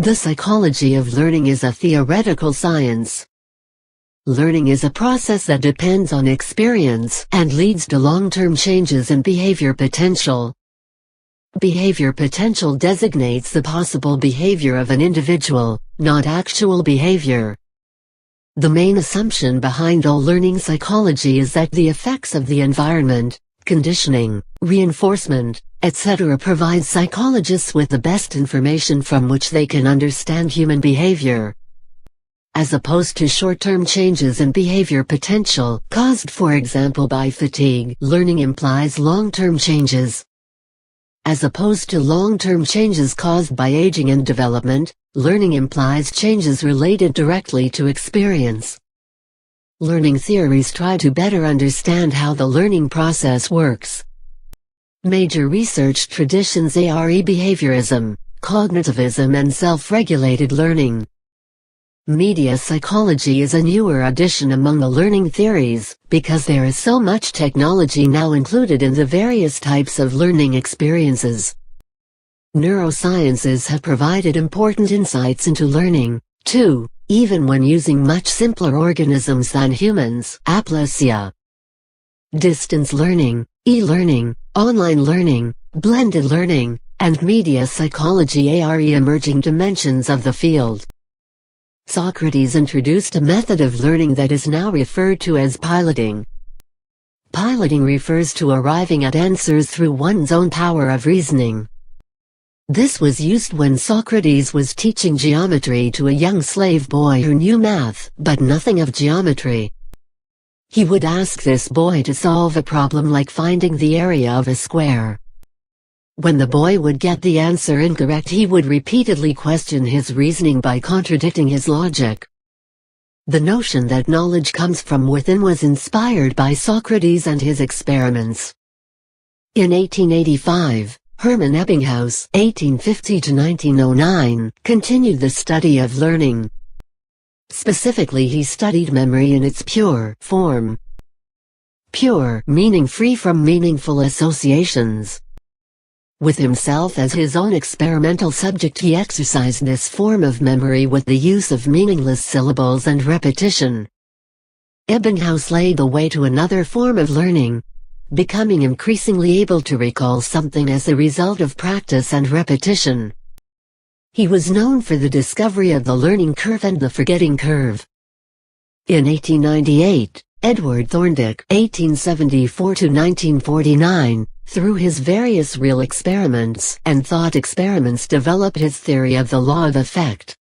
The psychology of learning is a theoretical science. Learning is a process that depends on experience and leads to long-term changes in behavior potential. Behavior potential designates the possible behavior of an individual, not actual behavior. The main assumption behind all learning psychology is that the effects of the environment, conditioning, reinforcement, etc. provide psychologists with the best information from which they can understand human behavior. As opposed to short-term changes in behavior potential, caused for example by fatigue, learning implies long-term changes. As opposed to long-term changes caused by aging and development, learning implies changes related directly to experience. Learning theories try to better understand how the learning process works. Major research traditions are behaviorism, cognitivism and self-regulated learning. Media psychology is a newer addition among the learning theories, because there is so much technology now included in the various types of learning experiences. Neurosciences have provided important insights into learning, too, even when using much simpler organisms than humans. Aplysia. Distance learning, e-learning, online learning, blended learning, and media psychology are emerging dimensions of the field. Socrates introduced a method of learning that is now referred to as piloting. Piloting refers to arriving at answers through one's own power of reasoning. This was used when Socrates was teaching geometry to a young slave boy who knew math, but nothing of geometry. He would ask this boy to solve a problem like finding the area of a square. When the boy would get the answer incorrect, he would repeatedly question his reasoning by contradicting his logic. The notion that knowledge comes from within was inspired by Socrates and his experiments. In 1885, Hermann Ebbinghaus (1850–1909) continued the study of learning. Specifically, he studied memory in its pure form. Pure meaning free from meaningful associations. With himself as his own experimental subject, he exercised this form of memory with the use of meaningless syllables and repetition. Ebbinghaus laid the way to another form of learning, becoming increasingly able to recall something as a result of practice and repetition. He was known for the discovery of the learning curve and the forgetting curve. In 1898, Edward Thorndike (1874–1949), through his various real experiments and thought experiments, developed his theory of the law of effect.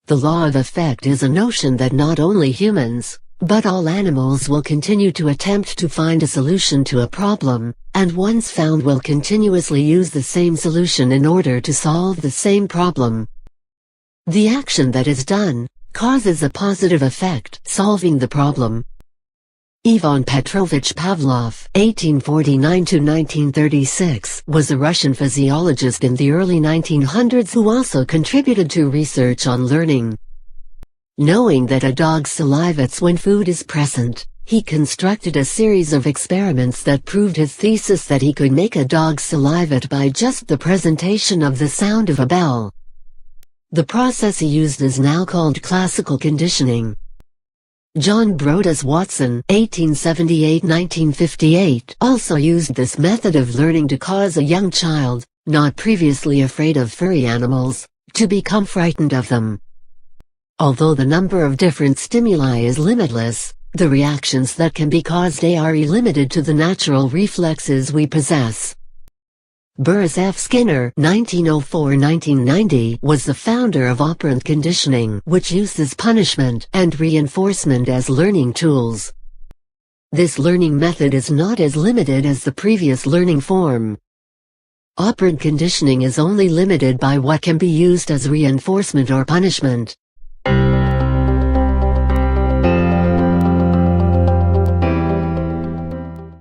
The law of effect is a notion that not only humans, but all animals will continue to attempt to find a solution to a problem, and once found will continuously use the same solution in order to solve the same problem. The action that is done causes a positive effect, solving the problem. Ivan Petrovich Pavlov (1849–1936) was a Russian physiologist in the early 1900s who also contributed to research on learning. Knowing that a dog salivates when food is present, he constructed a series of experiments that proved his thesis that he could make a dog salivate by just the presentation of the sound of a bell. The process he used is now called classical conditioning. John Brodus Watson (1878–1958) also used this method of learning to cause a young child, not previously afraid of furry animals, to become frightened of them. Although the number of different stimuli is limitless, the reactions that can be caused are limited to the natural reflexes we possess. Burris F. Skinner (1904–1990) was the founder of operant conditioning, which uses punishment and reinforcement as learning tools. This learning method is not as limited as the previous learning form. Operant conditioning is only limited by what can be used as reinforcement or punishment.